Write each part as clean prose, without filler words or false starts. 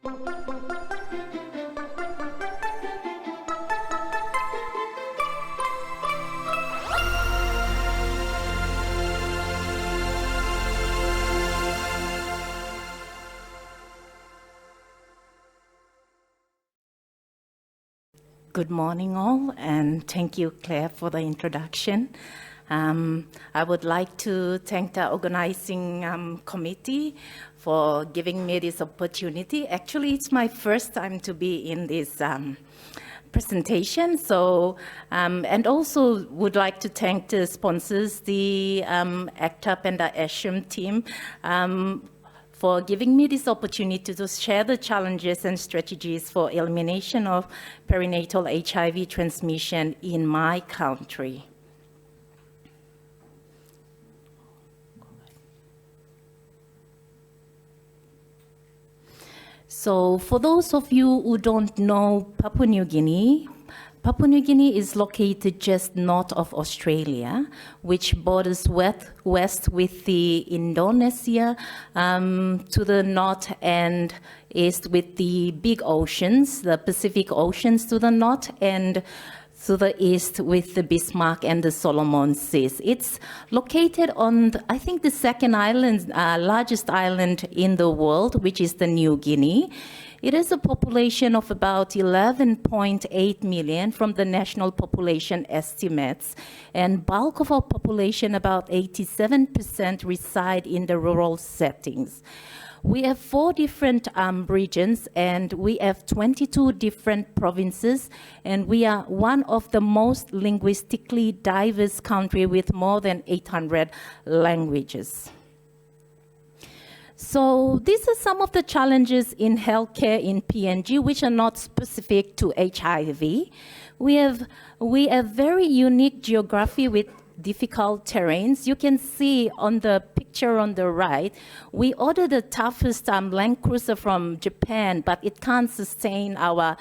Good morning all, and thank you, Claire, for the introduction. I would like to thank the organizing committee for giving me this opportunity. Actually, it's my first time to be in this presentation. So, and also would like to thank the sponsors, the ACTUP and the ASHM team, for giving me this opportunity to share the challenges and strategies for elimination of perinatal HIV transmission in my country. So for those of you who don't know Papua New Guinea is located just north of Australia, which borders west with the Indonesia, to the north and east with the big oceans, the Pacific Oceans to the north, and to the east with the Bismarck and the Solomon Seas. It's located on, I think, the second island, largest island in the world, which is the New Guinea. It has a population of about 11.8 million from the national population estimates, and bulk of our population, about 87%, reside in the rural settings. We have 4 different regions, and we have 22 different provinces, and we are one of the most linguistically diverse countries with more than 800 languages. So these are some of the challenges in healthcare in PNG, which are not specific to HIV. We have very unique geography with difficult terrains. You can see on the picture on the right, we ordered the toughest Land Cruiser from Japan, but it can't sustain our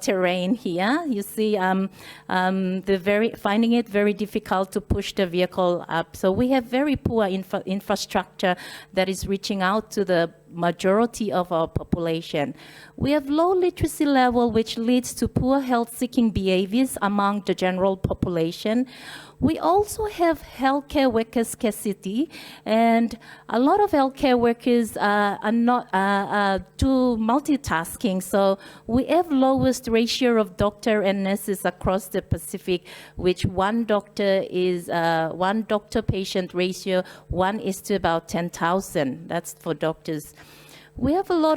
terrain here. You see, finding it very difficult to push the vehicle up. So we have very poor infrastructure that is reaching out to the majority of our population. We have low literacy level, which leads to poor health-seeking behaviors among the general population. We also have healthcare worker scarcity, and a lot of healthcare workers are not do multitasking. So we have lowest ratio of doctor and nurses across the Pacific, which one doctor-patient ratio, 1 is to about 10,000. That's for doctors. We have a lot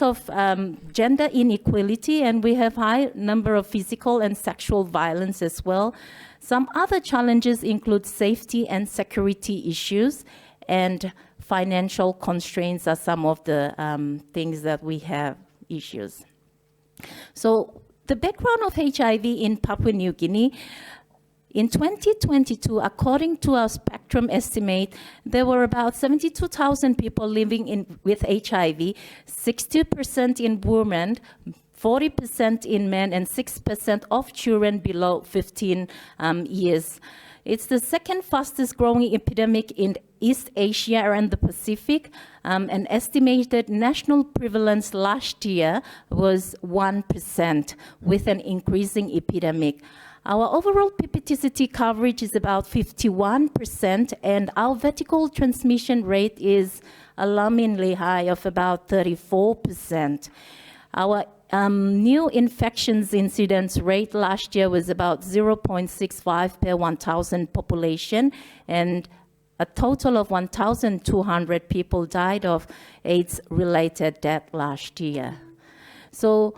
of gender inequality, and we have high number of physical and sexual violence as well. Some other challenges include safety and security issues, and financial constraints are some of the things that we have issues. So the background of HIV in Papua New Guinea. In 2022, according to our Spectrum estimate, there were about 72,000 people living with HIV, 60% in women, 40% in men, and 6% of children below 15 years. It's the second fastest growing epidemic in East Asia and the Pacific. An estimated national prevalence last year was 1%, with an increasing epidemic. Our overall perpetuity coverage is about 51%, and our vertical transmission rate is alarmingly high of about 34%. Our new infections incidence rate last year was about 0.65 per 1,000 population, and a total of 1,200 people died of AIDS-related death last year. So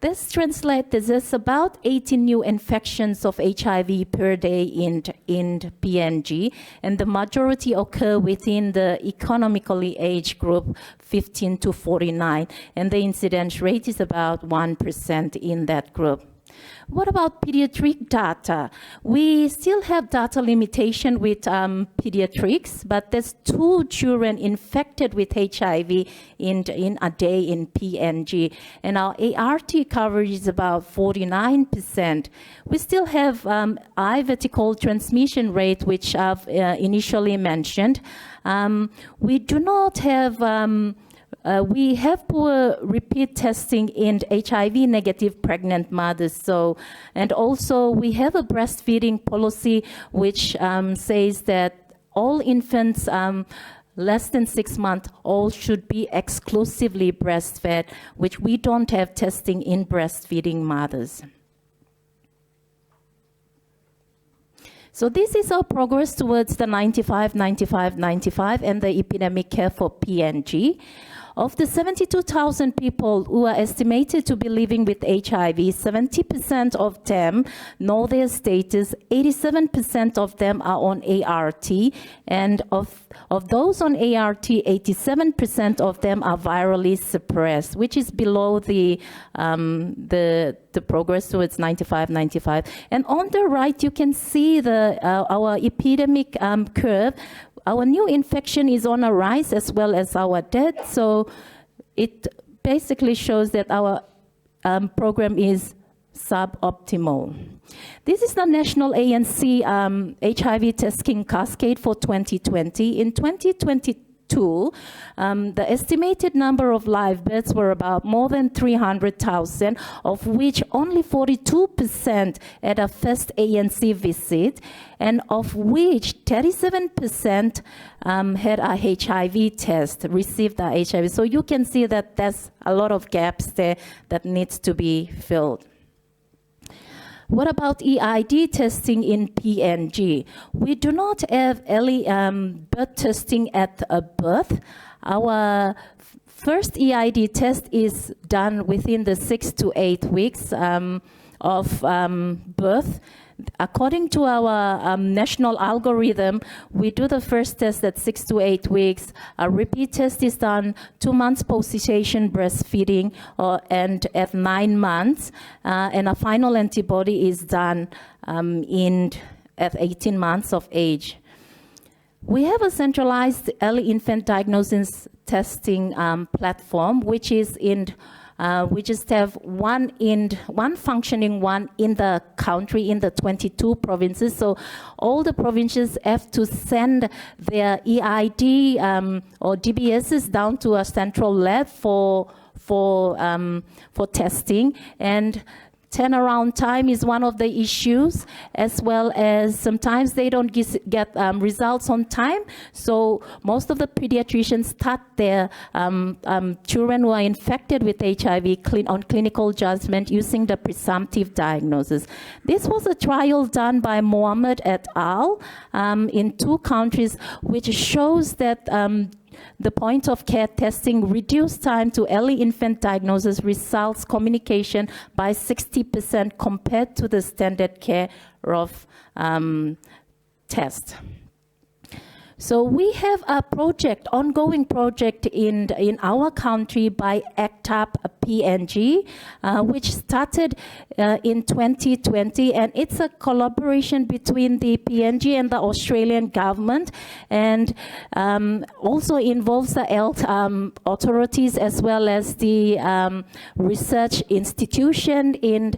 this translates, there's about 18 new infections of HIV per day in PNG, and the majority occur within the economically aged group 15 to 49, and the incidence rate is about 1% in that group. What about pediatric data? We still have data limitation with pediatrics, but there's 2 children infected with HIV in a day in PNG, and our ART coverage is about 49%. We still have high vertical transmission rate, which I've initially mentioned. We do not have we have poor repeat testing in HIV-negative pregnant mothers. So, and also we have a breastfeeding policy which says that all infants less than 6 months all should be exclusively breastfed, which we don't have testing in breastfeeding mothers. So this is our progress towards the 95, 95, 95 and the epidemic care for PNG. Of the 72,000 people who are estimated to be living with HIV, 70% of them know their status, 87% of them are on ART, and of those on ART, 87% of them are virally suppressed, which is below the progress towards 95, 95. And on the right, you can see our epidemic curve. Our new infection is on a rise as well as our death. So it basically shows that our program is suboptimal. This is the national ANC HIV testing cascade for 2020. In 2022, the estimated number of live births were about more than 300,000, of which only 42% at a first ANC visit, and of which 37% had a HIV test, received a HIV. So you can see that there's a lot of gaps there that needs to be filled. What about EID testing in PNG? We do not have early birth testing at birth. Our first EID test is done within the 6 to 8 weeks of birth. According to our national algorithm, we do the first test at 6 to 8 weeks. A repeat test is done 2 months post-cessation breastfeeding and at 9 months. And a final antibody is done at 18 months of age. We have a centralized early infant diagnosis testing platform, which is we just have one functioning one in the country, in the 22 provinces. So all the provinces have to send their EID or DBSs down to a central lab for testing. And turnaround time is one of the issues, as well as sometimes they don't get results on time. So most of the pediatricians start their children who are infected with HIV on clinical judgment using the presumptive diagnosis. This was a trial done by Mohammed et al. In 2 countries, which shows that the point of care testing reduced time to early infant diagnosis results communication by 60% compared to the standard care of test. So we have a ongoing project in our country by ACT UP PNG, which started in 2020, and it's a collaboration between the PNG and the Australian government, and also involves the health authorities as well as the research institution in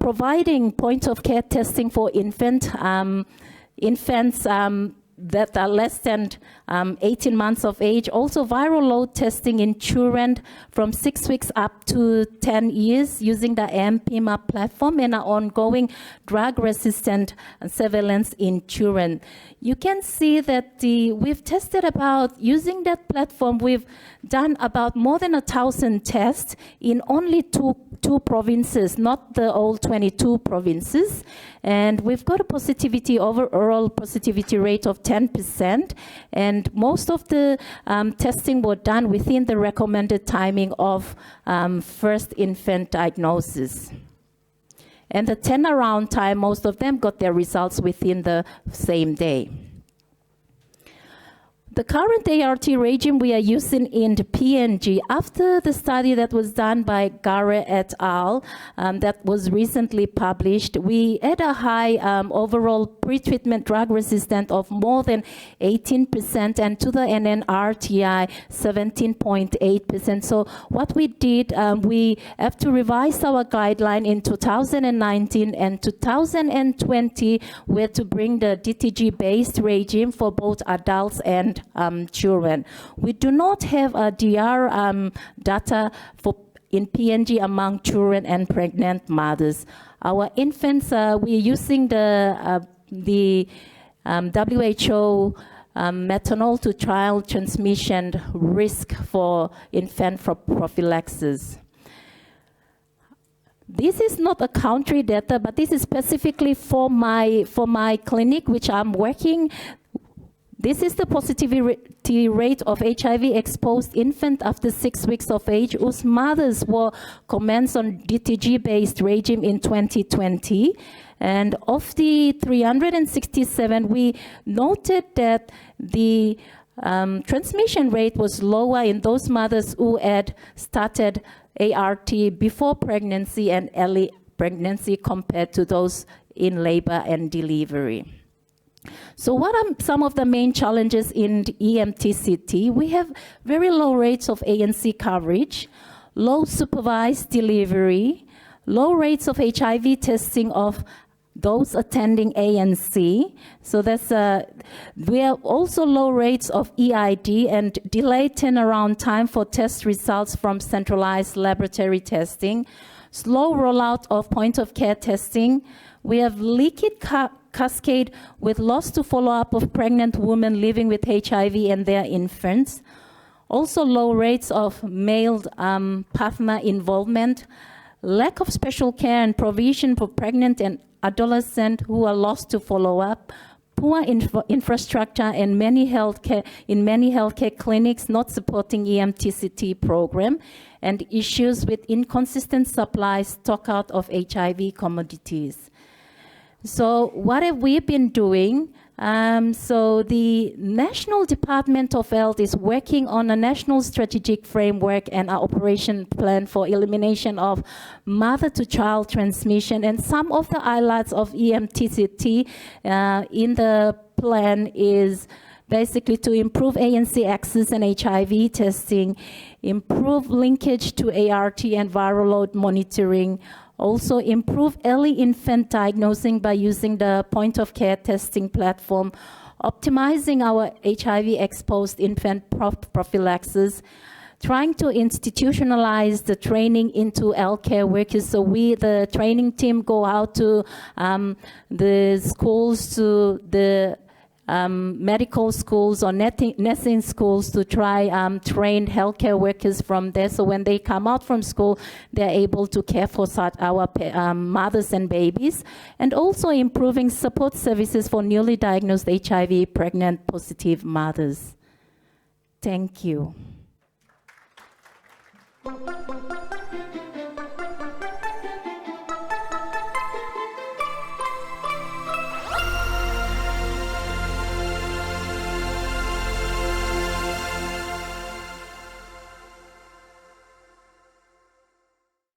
providing point of care testing for infants that are less than 18 months of age. Also viral load testing in children from 6 weeks up to 10 years using the MPMA platform, and an ongoing drug-resistant surveillance in children. You can see that we've tested about, using that platform, we've done about more than 1,000 tests in only two provinces, not the all 22 provinces. And we've got a overall positivity rate of 10%. And most of the testing were done within the recommended timing of first infant diagnosis. And the turnaround time, most of them got their results within the same day. The current ART regime we are using in the PNG, after the study that was done by Gare et al. That was recently published, we had a high overall pretreatment drug resistance of more than 18% and to the NNRTI 17.8%. So what we did, we have to revise our guideline in 2019 and 2020 were to bring the DTG-based regime for both adults and children. We do not have a DR data in PNG among children and pregnant mothers. Our infants, we're using the WHO Maternal to child transmission risk for infant prophylaxis. This is not a country data, but this is specifically for my clinic, which I'm working. This is the positivity rate of HIV-exposed infant after 6 weeks of age whose mothers were commenced on DTG-based regime in 2020. And of the 367, we noted that the transmission rate was lower in those mothers who had started ART before pregnancy and early pregnancy compared to those in labor and delivery. So what are some of the main challenges in EMTCT? We have very low rates of ANC coverage, low supervised delivery, low rates of HIV testing of those attending ANC. So that's we have also low rates of EID and delayed turnaround time for test results from centralized laboratory testing, slow rollout of point-of-care testing. We have leaky cascade with loss to follow-up of pregnant women living with HIV and their infants. Also low rates of male partner involvement, lack of special care and provision for pregnant and adolescent who are lost to follow-up, poor infrastructure in many healthcare clinics not supporting EMTCT program, and issues with inconsistent supply stockout of HIV commodities. So what have we been doing? So the National Department of Health is working on a national strategic framework and an operation plan for elimination of mother-to-child transmission. And some of the highlights of EMTCT in the plan is basically to improve ANC access and HIV testing, improve linkage to ART and viral load monitoring, also improve early infant diagnosing by using the point-of-care testing platform, optimizing our HIV-exposed infant prophylaxis, trying to institutionalize the training into healthcare workers. So we, the training team, go out to the schools, to the medical schools or nursing schools to try train healthcare workers from there. So when they come out from school, they're able to care for our mothers and babies, and also improving support services for newly diagnosed HIV pregnant positive mothers. Thank you.